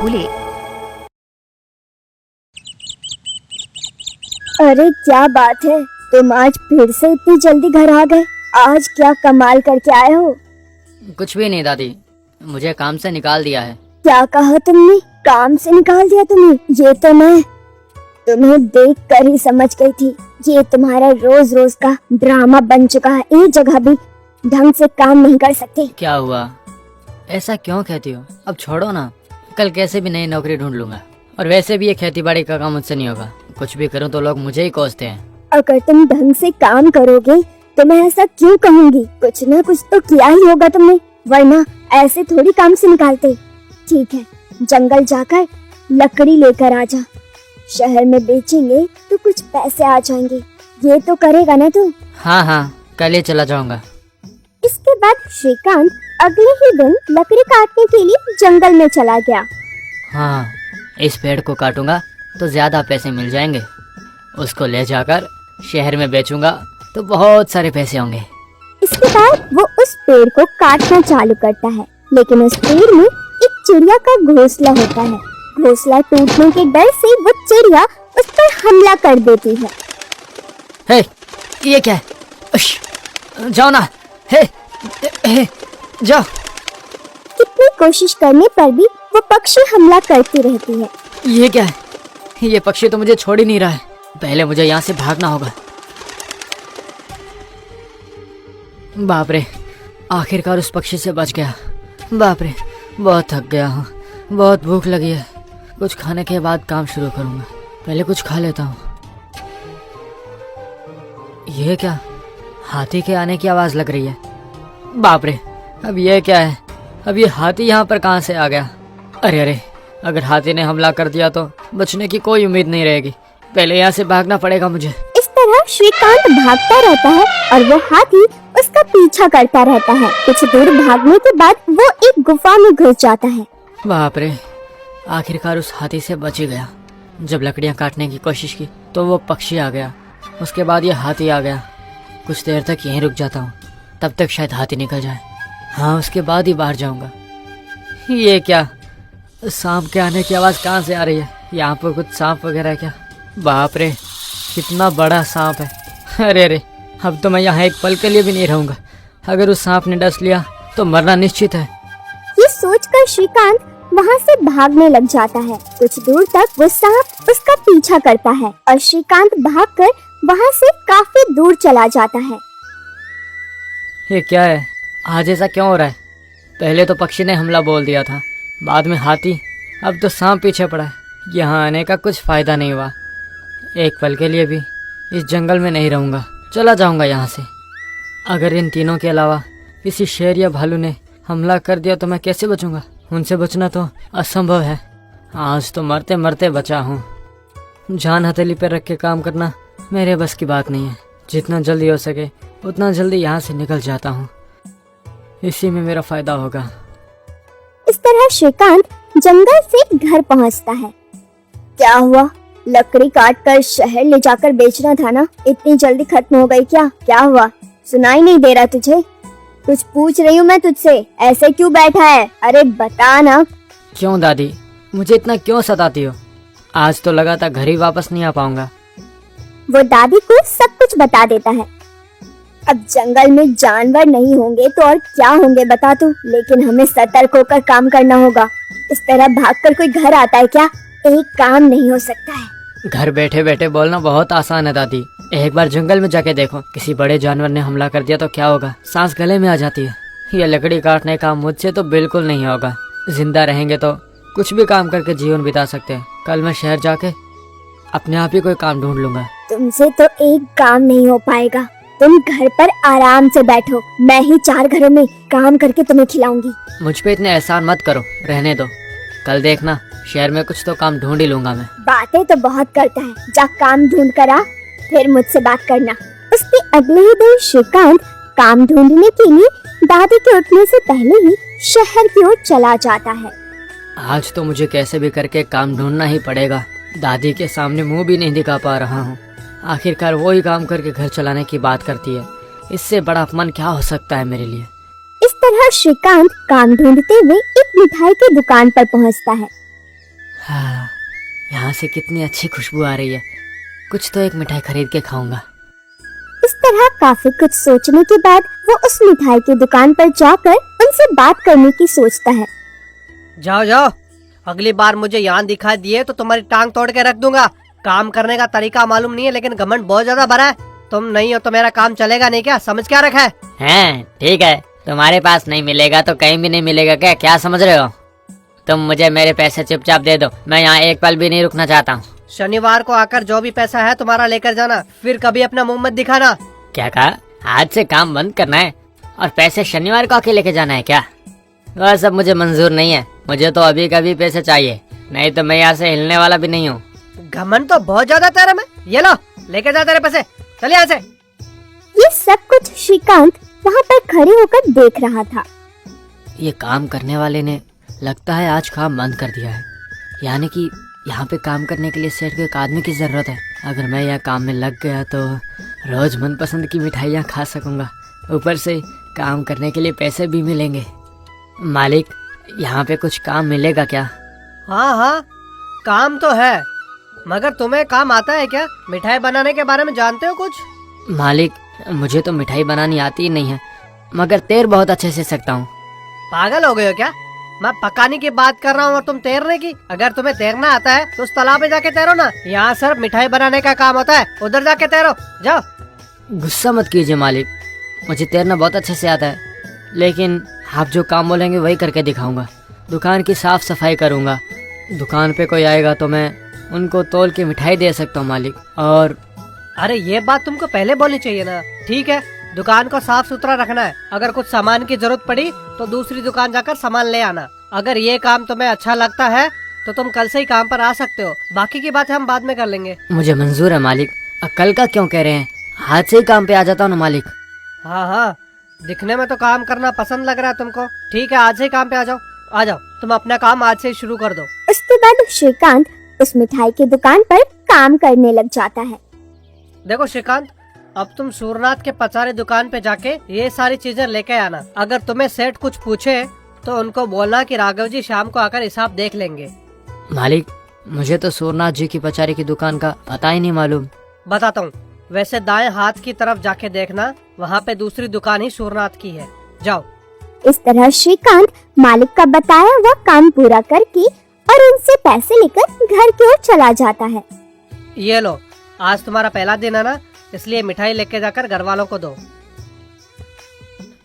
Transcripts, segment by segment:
बोले, अरे क्या बात है, तुम आज फिर से इतनी जल्दी घर आ गए। आज क्या कमाल करके आए हो? कुछ भी नहीं दादी, मुझे काम से निकाल दिया है। क्या कहा तुमने? काम से निकाल दिया तुम्हें? ये तो मैं तुम्हें देख कर ही समझ गई थी। ये तुम्हारा रोज रोज का ड्रामा बन चुका है। एक जगह भी ढंग से काम नहीं कर सकते। क्या हुआ, ऐसा क्यों कहती हो? अब छोड़ो ना, कल कैसे भी नई नौकरी ढूंढ लूंगा। और वैसे भी ये खेती बाड़ी का काम मुझसे नहीं होगा। कुछ भी करूँ तो लोग मुझे ही कोसते हैं। अगर तुम ढंग से काम करोगे तो मैं ऐसा क्यों कहूँगी? कुछ न कुछ तो किया ही होगा तुमने, वरना ऐसे थोड़ी काम से निकालते। ठीक है, जंगल जाकर लकड़ी लेकर आ जा। शहर में बेचेंगे तो कुछ पैसे आ जाएंगे। ये तो करेगा ना तू? हाँ हाँ, कल ही चला जाऊंगा। इसके बाद श्रीकांत अगले ही दिन लकड़ी काटने के लिए जंगल में चला गया। हाँ, इस पेड़ को काटूंगा तो ज्यादा पैसे मिल जाएंगे। उसको ले जाकर शहर में बेचूंगा तो बहुत सारे पैसे होंगे। इसके बाद वो उस पेड़ को काटना चालू करता है, लेकिन उस पेड़ में एक चिड़िया का घोंसला होता है। घोंसला टूटने के डर से वो चिड़िया उस पर हमला कर देती है। हे, ये क्या है? उश, जाओ ना। हे, जाओ। कितनी कोशिश करने पर भी वो पक्षी हमला करती रहती है। ये क्या है? ये पक्षी तो मुझे छोड़ ही नहीं रहा है। पहले मुझे यहाँ से भागना होगा। बाप रे, आखिरकार उस पक्षी से बच गया। बाप रे, बहुत थक गया हूँ, बहुत भूख लगी है। कुछ खाने के बाद काम शुरू करूँगा। पहले कुछ खा लेता हूँ। ये क्या, हाथी के आने की आवाज़ लग रही है। बाप रे, अब ये क्या है? अब ये हाथी यहाँ पर कहाँ से आ गया? अरे अरे, अगर हाथी ने हमला कर दिया तो बचने की कोई उम्मीद नहीं रहेगी। पहले यहाँ से भागना पड़ेगा मुझे। इस तरह श्रीकांत भागता रहता है और वो हाथी उसका पीछा करता रहता है। कुछ दूर भागने के बाद वो एक गुफा में घुस जाता है। बाप रे, आखिरकार उस हाथी से बच ही गया। जब लकड़ियाँ काटने की कोशिश की तो वो पक्षी आ गया, उसके बाद ये हाथी आ गया। कुछ देर तक यहीं रुक जाता हूँ, तब तक शायद हाथी निकल जाए। हाँ, उसके बाद ही बाहर जाऊँगा। ये क्या, सांप के आने की आवाज़ कहाँ से आ रही है? यहाँ पर कुछ सांप वगैरह है क्या? बाप रे, कितना बड़ा सांप है। अरे अरे, अब तो मैं यहाँ एक पल के लिए भी नहीं रहूँगा। अगर उस सांप ने डस लिया तो मरना निश्चित है। ये सोचकर श्रीकांत वहाँ से भागने लग जाता है। कुछ दूर तक वो सांप उसका पीछा करता है और श्रीकांत भागकर वहाँ से काफी दूर चला जाता है। ये क्या है? आज ऐसा क्यों हो रहा है? पहले तो पक्षी ने हमला बोल दिया था, बाद में हाथी, अब तो सांप पीछे पड़ा है। यहाँ आने का कुछ फायदा नहीं हुआ। एक पल के लिए भी इस जंगल में नहीं रहूँगा, चला जाऊँगा यहाँ से। अगर इन तीनों के अलावा किसी शेर या भालू ने हमला कर दिया तो मैं कैसे बचूँगा? उनसे बचना तो असंभव है। आज तो मरते मरते बचा हूँ। जान हथेली पर रख के काम करना मेरे बस की बात नहीं है। जितना जल्दी हो सके उतना जल्दी यहाँ से निकल जाता हूँ, इसी में मेरा फायदा होगा। इस तरह श्रीकांत जंगल से घर पहुँचता है। क्या हुआ? लकड़ी काट कर शहर ले जाकर बेचना था ना? इतनी जल्दी खत्म हो गई क्या? क्या हुआ? सुनाई नहीं दे रहा तुझे? कुछ पूछ रही हूँ मैं तुझसे, ऐसे क्यों बैठा है? अरे बता ना। क्यों दादी, मुझे इतना क्यों सताती हो? आज तो लगा था घर ही वापस नहीं आ पाऊंगा। वो दादी को सब कुछ बता देता है। अब जंगल में जानवर नहीं होंगे तो और क्या होंगे बता तू? लेकिन हमें सतर्क होकर काम करना होगा। इस तरह भागकर कोई घर आता है क्या? एक काम नहीं हो सकता है। घर बैठे बैठे बोलना बहुत आसान है दादी। एक बार जंगल में जाके देखो, किसी बड़े जानवर ने हमला कर दिया तो क्या होगा? सांस गले में आ जाती है। ये लकड़ी काटने का मुझसे तो बिल्कुल नहीं होगा। जिंदा रहेंगे तो कुछ भी काम करके जीवन बिता सकते हैं। कल मैं शहर जाके अपने आप ही कोई काम ढूंढ लूंगा। तुमसे तो एक काम नहीं हो पाएगा। तुम घर पर आराम से बैठो, मैं ही 4 घरों में काम करके तुम्हें खिलाऊंगी। मुझ पे इतने एहसान मत करो, रहने दो। कल देखना, शहर में कुछ तो काम ढूंढ ही लूंगा मैं। बातें तो बहुत करता है, जा काम ढूंढ कर आ, फिर मुझसे बात करना। उसके अगले ही दिन श्रीकांत काम ढूंढने के लिए दादी के उठने से पहले ही शहर की ओर चला जाता है। आज तो मुझे कैसे भी करके काम ढूंढना ही पड़ेगा। दादी के सामने मुंह भी नहीं दिखा पा रहा हूँ। आखिरकार वो ही काम करके घर चलाने की बात करती है। इससे बड़ा अपमान क्या हो सकता है मेरे लिए। इस तरह श्रीकांत काम ढूंढते हुए एक मिठाई की दुकान पर पहुँचता है। हाँ, यहाँ से कितनी अच्छी खुशबू आ रही है। कुछ तो एक मिठाई खरीद के खाऊंगा। इस तरह काफी कुछ सोचने के बाद वो उस मिठाई की दुकान पर जाकर उनसे बात करने की सोचता है। जाओ जाओ, अगली बार मुझे यहाँ दिखाई दिए तो तुम्हारी टांग तोड़ के रख दूंगा। काम करने का तरीका मालूम नहीं है, लेकिन घमंड बहुत ज्यादा भरा है। तुम नहीं हो तो मेरा काम चलेगा नहीं क्या? समझ क्या रखा है? हैं, ठीक है, तुम्हारे पास नहीं मिलेगा तो कहीं भी नहीं मिलेगा क्या? क्या समझ रहे हो? तुम मुझे मेरे पैसे चुपचाप दे दो, मैं यहाँ एक पल भी नहीं रुकना चाहता हूँ। शनिवार को आकर जो भी पैसा है तुम्हारा लेकर जाना, फिर कभी अपना मुंह मत दिखाना। क्या कहा? आज से काम बंद करना है और पैसे शनिवार को आके लेके जाना है क्या? वह सब मुझे मंजूर नहीं है। मुझे तो अभी कभी पैसे चाहिए, नहीं तो मैं यहाँ से हिलने वाला भी नहीं हूँ। घमंड तो बहुत ज्यादा तेरे में। ये लो, लेके जा तेरे पैसे, चल यहाँ से। ये सब कुछ श्रीकांत वहाँ पर खड़े होकर देख रहा था। ये काम करने वाले ने लगता है आज काम बंद कर दिया है, यानी कि यहाँ पे काम करने के लिए सेठ को एक आदमी की जरूरत है। अगर मैं यह काम में लग गया तो रोज मनपसंद की मिठाइयाँ खा सकूंगा, ऊपर से काम करने के लिए पैसे भी मिलेंगे। मालिक, यहाँ पे कुछ काम मिलेगा क्या? हाँ हाँ, काम तो है, मगर तुम्हें काम आता है क्या? मिठाई बनाने के बारे में जानते हो कुछ? मालिक, मुझे तो मिठाई बनानी आती ही नहीं है, मगर तैर बहुत अच्छे से सकता हूँ। पागल हो गए हो क्या? मैं पकाने की बात कर रहा हूँ और तुम तैरने की। अगर तुम्हें तैरना आता है तो उस तालाब में जाके तैरो ना। यहाँ सिर्फ मिठाई बनाने का काम होता है, उधर जाके तैरो, जाओ। गुस्सा मत कीजिए मालिक, मुझे तैरना बहुत अच्छे से आता है, लेकिन आप जो काम बोलेंगे वही करके दिखाऊंगा। दुकान की साफ सफाई करूंगा, दुकान पे कोई आएगा तो मैं उनको तोल के मिठाई दे सकता हूँ मालिक। और अरे ये बात तुमको पहले बोलनी चाहिए ना। ठीक है, दुकान को साफ सुथरा रखना है। अगर कुछ सामान की जरूरत पड़ी तो दूसरी दुकान जाकर सामान ले आना। अगर ये काम तुम्हें अच्छा लगता है तो तुम कल से ही काम पर आ सकते हो, बाकी की बात हम बाद में कर लेंगे। मुझे मंजूर है मालिक, अब कल का क्यों कह रहे हैं? आज से ही काम पे आ जाता हूँ ना मालिक। हाँ हाँ, दिखने में तो काम करना पसंद लग रहा है तुमको। ठीक है, आज से ही काम पे आ जाओ। आ जाओ, तुम अपना काम आज से ही शुरू कर दो। उसके बाद श्रीकांत उस मिठाई की दुकान पर काम करने लग जाता है। देखो श्रीकांत, अब तुम सूरनाथ के पचारी दुकान पे जाके ये सारी चीजें लेके आना। अगर तुम्हें सेठ कुछ पूछे तो उनको बोलना कि राघव जी शाम को आकर हिसाब देख लेंगे। मालिक, मुझे तो सूरनाथ जी की पचारी की दुकान का पता ही नहीं मालूम। बताता हूँ, वैसे दाएं हाथ की तरफ जाके देखना, वहाँ पे दूसरी दुकान ही सूरनाथ की है, जाओ। इस तरह श्रीकांत मालिक का बताया हुआ काम पूरा करके और उनसे पैसे लेकर घर की ओर चला जाता है। ये लो, आज तुम्हारा पहला दिन है ना, इसलिए मिठाई लेके जाकर घर वालों को दो।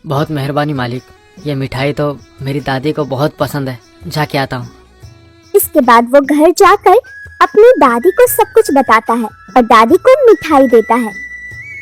बहुत मेहरबानी मालिक, ये मिठाई तो मेरी दादी को बहुत पसंद है। जाके आता हूँ। इसके बाद वो घर जाकर अपनी दादी को सब कुछ बताता है और दादी को मिठाई देता है।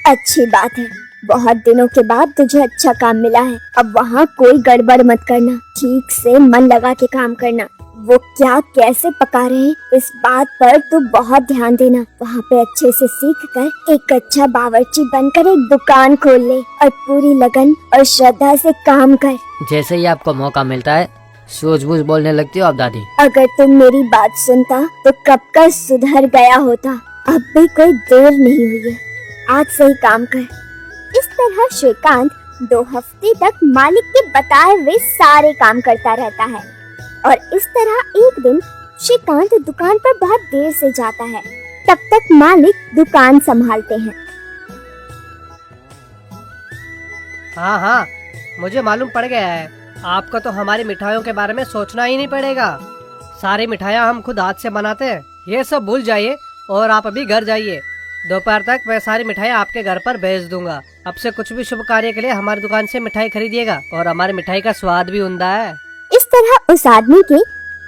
अच्छी बात है, बहुत दिनों के बाद तुझे अच्छा काम मिला है। अब वहाँ कोई गड़बड़ मत करना, ठीक से मन लगा के काम करना। वो क्या कैसे पका रहे हैं इस बात पर तू बहुत ध्यान देना। वहाँ पे अच्छे से सीख कर एक अच्छा बावर्ची बनकर एक दुकान खोल ले और पूरी लगन और श्रद्धा से काम कर। जैसे ही आपको मौका मिलता है सूझबूझ बोलने लगती हो आप दादी। अगर तुम मेरी बात सुनता तो कब का सुधर गया होता। अब भी कोई देर नहीं हुई है, आज से ही काम कर। इस तरह श्रीकांत 2 हफ्ते तक मालिक के बताए हुए सारे काम करता रहता है और इस तरह एक दिन श्रीकांत दुकान पर बहुत देर से जाता है। तब तक मालिक दुकान संभालते हैं। हाँ हाँ, मुझे मालूम पड़ गया है, आपको तो हमारी मिठाइयों के बारे में सोचना ही नहीं पड़ेगा। सारी मिठाइयाँ हम खुद हाथ से बनाते हैं, ये सब भूल जाइए और आप अभी घर जाइए। दोपहर तक मैं सारी मिठाइयाँ आपके घर पर भेज दूंगा। अब से कुछ भी शुभ कार्य के लिए हमारी दुकान से मिठाई खरीदिएगा और हमारी मिठाई का स्वाद भी उम्दा है। इस तरह उस आदमी के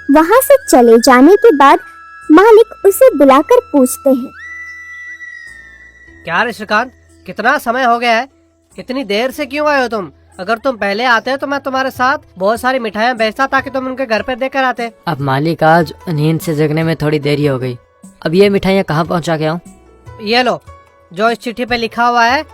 वहाँ से चले जाने के बाद मालिक उसे बुलाकर पूछते हैं, क्या रे श्रीकांत, कितना समय हो गया है, इतनी देर से क्यों आए हो तुम? अगर तुम पहले आते तो मैं तुम्हारे साथ बहुत सारी मिठाइयाँ भेजता ताकि तुम उनके घर पे देकर आते। अब मालिक, आज नींद से जगने में थोड़ी देरी हो गई। अब ये मिठाइयाँ कहाँ पहुँचा के आऊँ? ये लो, जो इस चिट्ठी पे लिखा हुआ है,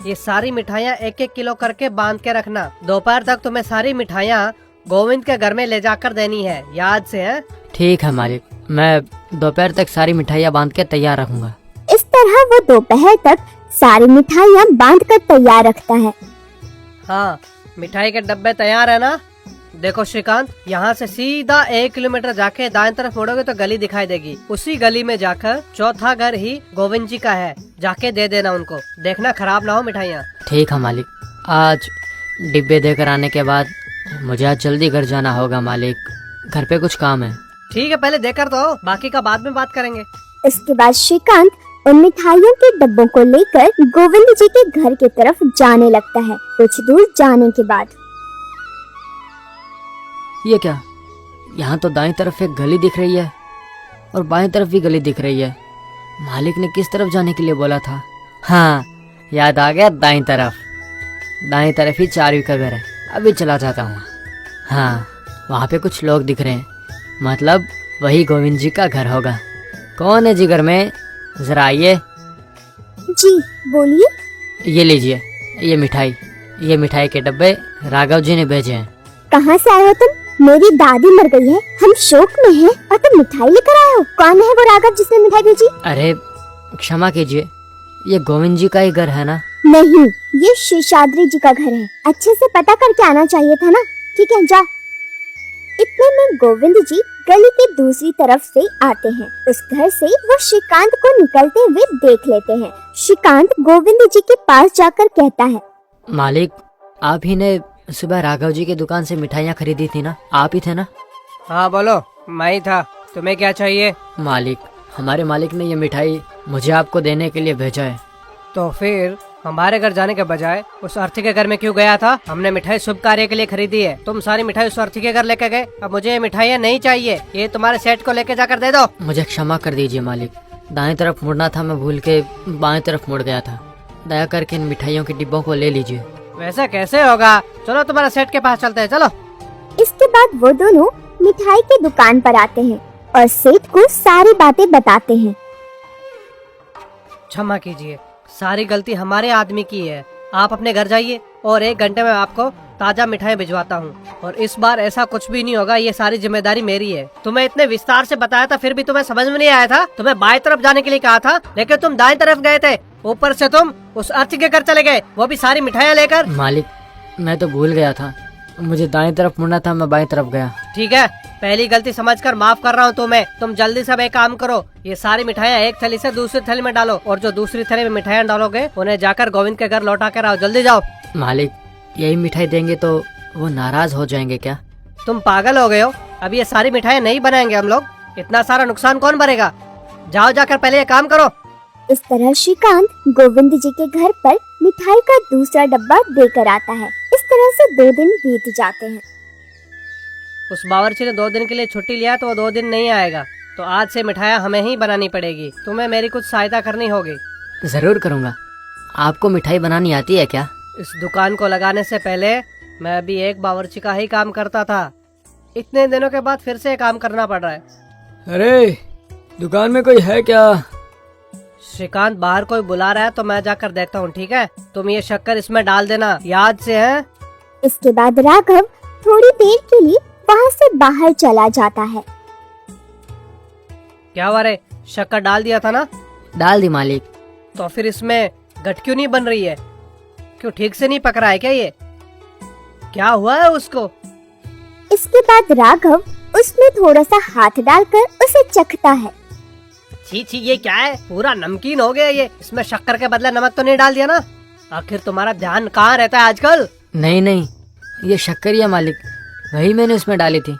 ये सारी मिठाइयाँ 1-1 किलो करके बांध के रखना। दोपहर तक तुम्हें सारी मिठाइयाँ गोविंद के घर में ले जाकर देनी है, याद से है? ठीक है मालिक, मैं दोपहर तक सारी मिठाइयाँ बांध के तैयार रखूंगा। इस तरह वो दोपहर तक सारी मिठाइयाँ बांध कर तैयार रखता है। हाँ, मिठाई के डब्बे तैयार है ना? देखो श्रीकांत, यहाँ से सीधा 1 किलोमीटर जाके दाएं तरफ मुड़ोगे तो गली दिखाई देगी। उसी गली में जाकर चौथा घर ही गोविंद जी का है, जाके दे देना उनको। देखना खराब ना हो मिठाइयाँ। ठीक है मालिक, आज डिब्बे देकर आने के बाद मुझे आज जल्दी घर जाना होगा मालिक, घर पे कुछ काम है। ठीक है, पहले देकर तो आओ, बाकी का बाद में बात करेंगे। इसके बाद श्रीकांत उन मिठाइयों के डब्बों को लेकर गोविंद जी के घर की तरफ जाने लगता है। कुछ दूर जाने के बाद ये क्या, यहाँ तो दाईं तरफ एक गली दिख रही है और बाईं तरफ भी गली दिख रही है। मालिक ने किस तरफ जाने के लिए बोला था? हाँ, याद आ गया, दाईं तरफ ही चारवी का घर है। अभी चला जाता हूँ। हाँ, वहाँ पे कुछ लोग दिख रहे हैं, मतलब वही गोविंद जी का घर होगा। कौन है जी घर में? जरा आइए। जी बोलिए। ये लीजिए, ये मिठाई के डब्बे राघव जी ने भेजे हैं। कहाँ से आए हो तुम? मेरी दादी मर गई है, हम शोक में हैं और तुम मिठाई लेकर आए हो। कौन है वो राघव जिसने मिठाई भेजी? अरे क्षमा कीजिए, ये गोविंद जी का ही घर है ना? नहीं, ये शेषाद्री जी का घर है। अच्छे से पता करके आना चाहिए था ना। ठीक है, जा। इतने में गोविंद जी गली के दूसरी तरफ से आते हैं। उस घर से वो श्रीकांत को निकलते हुए देख लेते हैं। श्रीकांत गोविंद जी के पास जाकर कहता है, मालिक, आप ही ने सुबह राघव जी की दुकान से मिठाइयाँ खरीदी थी ना? आप ही थे ना? हाँ बोलो, मैं ही था। तुम्हें क्या चाहिए? मालिक, हमारे मालिक ने ये मिठाई मुझे आपको देने के लिए भेजा है। तो फिर हमारे घर जाने के बजाय उस अर्थी के घर में क्यों गया था? हमने मिठाई शुभ कार्य के लिए खरीदी है, तुम सारी मिठाई उस अर्थी के घर लेके गए। अब मुझे ये मिठाइयाँ नहीं चाहिए, ये तुम्हारे सेठ को लेके जाकर दे दो। मुझे क्षमा कर दीजिए मालिक, दाएं तरफ मुड़ना था, मैं भूल के बाएं तरफ मुड़ गया था। दया करके इन मिठाइयों के डिब्बों को ले लीजिए। वैसा कैसे होगा? चलो तुम्हारे सेठ के पास चलते हैं, चलो। इसके बाद वो दोनों मिठाई की दुकान पर आते हैं और सेठ को सारी बातें बताते हैं। क्षमा कीजिए, सारी गलती हमारे आदमी की है। आप अपने घर जाइए और 1 घंटे में आपको ताजा मिठाई भिजवाता हूँ। और इस बार ऐसा कुछ भी नहीं होगा, ये सारी जिम्मेदारी मेरी है। तुम्हें इतने विस्तार से बताया था, फिर भी तुम्हें समझ में नहीं आया था। तुम्हें बाएं तरफ जाने के लिए कहा था, लेकिन तुम दाएं तरफ गए थे। ऊपर से तुम उस अर्थी के घर चले गए, वो भी सारी मिठाइयाँ लेकर। मालिक, मैं तो भूल गया था, मुझे दाएं तरफ मुड़ना था, मैं बाएं तरफ गया। ठीक है, पहली गलती समझकर माफ कर रहा हूँ तुम्हें। तुम जल्दी से अब एक काम करो, ये सारी मिठाइयाँ एक थैली से दूसरी थैली में डालो, और जो दूसरी थैली में मिठाइयाँ डालोगे उन्हें जाकर गोविंद के घर लौटा कर आओ। जल्दी जाओ। मालिक, यही मिठाई देंगे तो वो नाराज हो जाएंगे क्या? तुम पागल हो गए हो? अब ये सारी मिठाइयाँ नहीं बनाएंगे हम लोग, इतना सारा नुकसान कौन भरेगा? जाओ, जाकर पहले ये काम करो। इस तरह श्रीकांत गोविंद जी के घर पर मिठाई का दूसरा डब्बा देकर आता है। इस तरह से 2 दिन बीत जाते हैं। उस बावर्ची ने 2 दिन के लिए छुट्टी लिया तो वो 2 दिन नहीं आएगा, तो आज से मिठाइयाँ हमें ही बनानी पड़ेगी। तुम्हें मेरी कुछ सहायता करनी होगी। जरूर करूँगा। आपको मिठाई बनानी आती है क्या? इस दुकान को लगाने से पहले मैं अभी एक बावर्ची का ही काम करता था। इतने दिनों के बाद फिर से काम करना पड़ रहा है। अरे, दुकान में कोई है क्या? श्रीकांत, बाहर कोई बुला रहा है तो मैं जाकर देखता हूँ, ठीक है? तुम ये शक्कर इसमें डाल देना, याद से है? इसके बाद राघव थोड़ी देर के लिए वहाँ से बाहर चला जाता है। क्या हुआ रे, शक्कर डाल दिया था ना? डाल दी मालिक। तो फिर इसमें गट क्यों नहीं बन रही है? क्यों ठीक से नहीं पक रहा है क्या ये? क्या हुआ है उसको? इसके बाद राघव उसमें थोड़ा सा हाथ डालकर उसे चखता है। छी छी, ये क्या है? पूरा नमकीन हो गया ये। इसमें शक्कर के बदले नमक तो नहीं डाल दिया ना? आखिर तुम्हारा ध्यान कहाँ रहता है आजकल? नहीं, ये शक्कर ही है मालिक, वही मैंने उसमें डाली थी।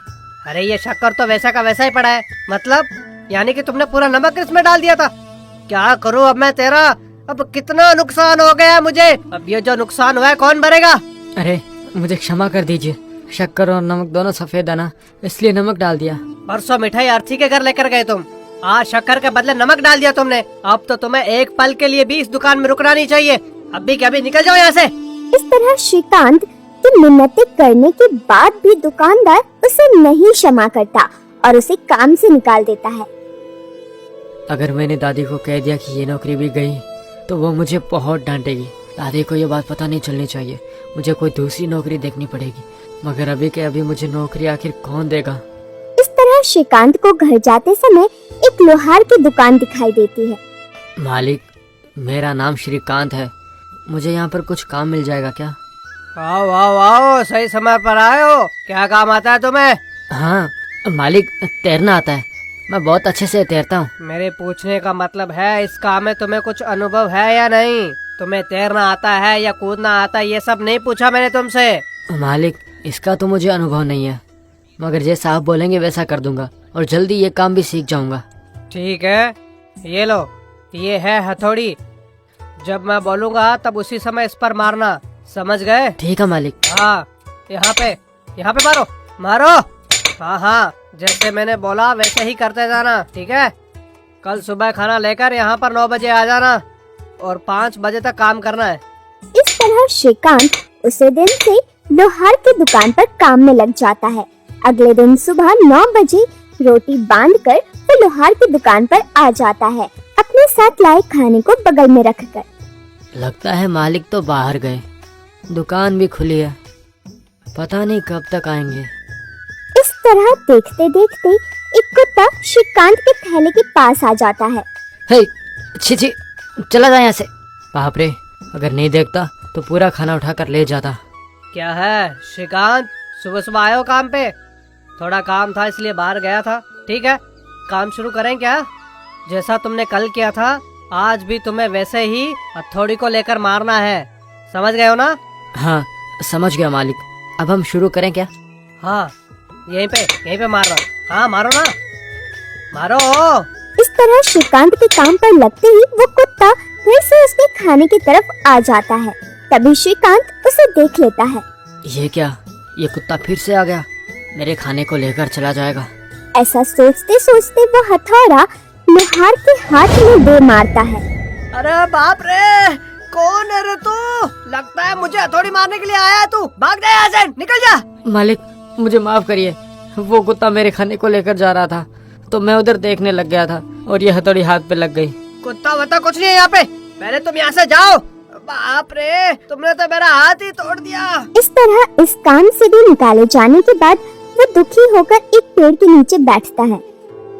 अरे ये शक्कर तो वैसा का वैसा ही पड़ा है। मतलब यानी कि तुमने पूरा नमक इसमें डाल दिया था? क्या करूँ अब मैं तेरा? अब कितना नुकसान हो गया मुझे। अब ये जो नुकसान हुआ है कौन भरेगा? अरे मुझे क्षमा कर दीजिए, शक्कर और नमक दोनों सफेद है ना, इसलिए नमक डाल दिया। परसों मिठाई अर्थी के घर लेकर गए तुम, आज शक्कर के बदले नमक डाल दिया तुमने। अब तो तुम्हें एक पल के लिए भी इस दुकान में रुकना नहीं चाहिए। अभी के अभी निकल जाओ यहाँ से। इस तरह श्रीकांत की मिन्नतें करने के बाद भी दुकानदार उसे नहीं क्षमा करता और उसे काम से निकाल देता है। अगर मैंने दादी को कह दिया कि ये नौकरी भी गई तो वो मुझे बहुत डांटेगी। दादी को ये बात पता नहीं चलनी चाहिए, मुझे कोई दूसरी नौकरी देखनी पड़ेगी। मगर अभी के अभी मुझे नौकरी आखिर कौन देगा? इस तरह श्रीकांत को घर जाते समय एक लोहार की दुकान दिखाई देती है। मालिक, मेरा नाम श्रीकांत है, मुझे यहाँ पर कुछ काम मिल जाएगा क्या? आओ आओ आओ, सही समय पर आए हो। क्या काम आता है तुम्हें? हाँ मालिक, तैरना आता है। मैं बहुत अच्छे से तैरता हूँ। मेरे पूछने का मतलब है, इस काम में तुम्हें कुछ अनुभव है या नहीं? तुम्हें तैरना आता है या कूदना आता है, ये सब नहीं पूछा मैंने तुमसे। मालिक, इसका तो मुझे अनुभव नहीं है, मगर जैसा आप बोलेंगे वैसा कर दूंगा और जल्दी ये काम भी सीख जाऊंगा। ठीक है, ये लो, ये है हथौड़ी। जब मैं बोलूंगा तब उसी समय इस पर मारना, समझ गए? ठीक है मालिक। हाँ, यहाँ पे मारो मारो। हाँ हाँ, जैसे मैंने बोला वैसे ही करते जाना, ठीक है? कल सुबह खाना लेकर यहाँ पर 9 बजे आ जाना और 5 बजे तक काम करना है। इस तरह श्रीकांत उसी दिन से लोहार की दुकान पर काम में लग जाता है। अगले दिन सुबह 9 बजे रोटी बांधकर वो लोहार की दुकान पर आ जाता है, अपने साथ लाए खाने को बगल में रखकर। लगता है मालिक तो बाहर गए, दुकान भी खुली है, पता नहीं कब तक आएंगे। इस तरह देखते देखते एक कुत्ता श्रीकांत के थैले के पास आ जाता है। हे, छी छी, चला जा यहाँ से। बाप रे, अगर नहीं देखता तो पूरा खाना उठाकर ले जाता। क्या है श्रीकांत, सुबह सुबह आए हो काम पे? थोड़ा काम था इसलिए बाहर गया था। ठीक है, काम शुरू करें क्या? जैसा तुमने कल किया था आज भी तुम्हें वैसे ही हथौड़ी को लेकर मारना है, समझ गए हो ना? हाँ समझ गया मालिक, अब हम शुरू करें क्या? हाँ, यहीं पे मार रहा हूँ। हाँ मारो ना, मारो। इस तरह श्रीकांत के काम पर लगते ही वो कुत्ता फिर से उसके खाने की तरफ आ जाता है। तभी श्रीकांत उसे देख लेता है। ये क्या, ये कुत्ता फिर से आ गया, मेरे खाने को लेकर चला जाएगा। ऐसा सोचते सोचते वो हथौड़ा लोहार के हाथ में दे मारता है। अरे बाप रे, कौन है रे तू? लगता है मुझे हथौड़ी मारने के लिए आया है तू। भाग जा यहाँ से, निकल जा। मालिक मुझे माफ करिए, वो कुत्ता मेरे खाने को लेकर जा रहा था तो मैं उधर देखने लग गया था और ये हथौड़ी हाथ पे लग गई। कुत्ता वत्ता कुछ नहीं है यहाँ पे, पहले तुम यहाँ से जाओ। बाप रे, तुमने तो मेरा हाथ ही तोड़ दिया। इस तरह इस काम से भी निकाले जाने के बाद वो दुखी होकर एक पेड़ के नीचे बैठता है।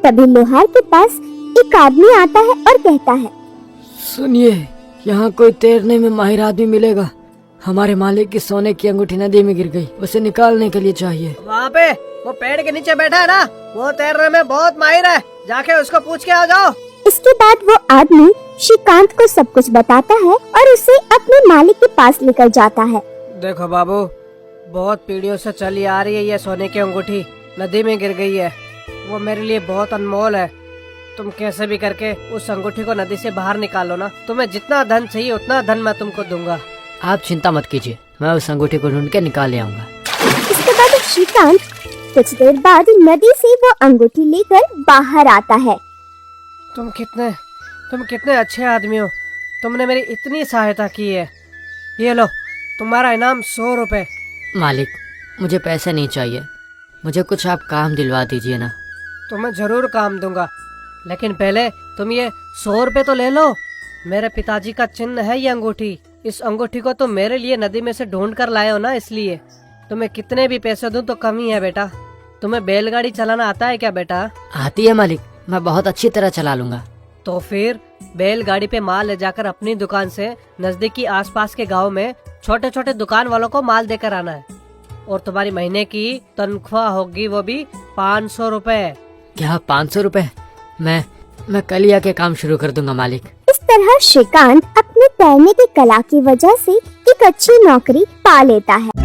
तभी लोहार के पास एक आदमी आता है और कहता है, सुनिए, यहाँ कोई तैरने में माहिर आदमी मिलेगा? हमारे मालिक की सोने की अंगूठी नदी में गिर गई, उसे निकालने के लिए चाहिए। वहाँ पे वो पेड़ के नीचे बैठा है ना, वो तैरने में बहुत माहिर है, जाके उसको पूछ के आ जाओ। इसके बाद वो आदमी श्रीकांत को सब कुछ बताता है और उसे अपने मालिक के पास लेकर जाता है। देखो बाबू, बहुत पीढ़ियों से चली आ रही है ये सोने की अंगूठी, नदी में गिर गई है। वो मेरे लिए बहुत अनमोल है। तुम कैसे भी करके उस अंगूठी को नदी से बाहर निकालो ना, तुम्हें जितना धन चाहिए उतना धन मैं तुमको दूंगा। आप चिंता मत कीजिए, मैं उस अंगूठी को ढूंढ के निकाल ले आऊंगा। इसके बाद श्रीकांत कुछ देर बाद नदी से वो अंगूठी लेकर बाहर आता है। तुम कितने अच्छे आदमी हो, तुमने मेरी इतनी सहायता की है। ये लो तुम्हारा इनाम 100 रुपए। मालिक मुझे पैसे नहीं चाहिए, मुझे कुछ आप काम दिलवा दीजिए ना। तुम्हें जरूर काम दूंगा, लेकिन पहले तुम ये 100 रुपए तो ले लो। मेरे पिताजी का चिन्ह है ये अंगूठी। इस अंगूठी को तुम मेरे लिए नदी में से ढूंढ कर लाए हो ना, इसलिए तुम्हें कितने भी पैसे दूं तो कम ही है बेटा। तुम्हें बैलगाड़ी चलाना आता है क्या बेटा? आती है मालिक, मैं बहुत अच्छी तरह चला लूंगा। तो फिर बैलगाड़ी पे माल ले जाकर अपनी दुकान से नजदीकी आसपास के गांव में छोटे छोटे दुकान वालों को माल देकर आना है, और तुम्हारी महीने की तनख्वाह होगी वो भी 500 रुपए। क्या 500 रुपए? मैं कल ही आके काम शुरू कर दूंगा मालिक। इस तरह श्रीकांत अपने तैरने की कला की वजह से एक अच्छी नौकरी पा लेता है।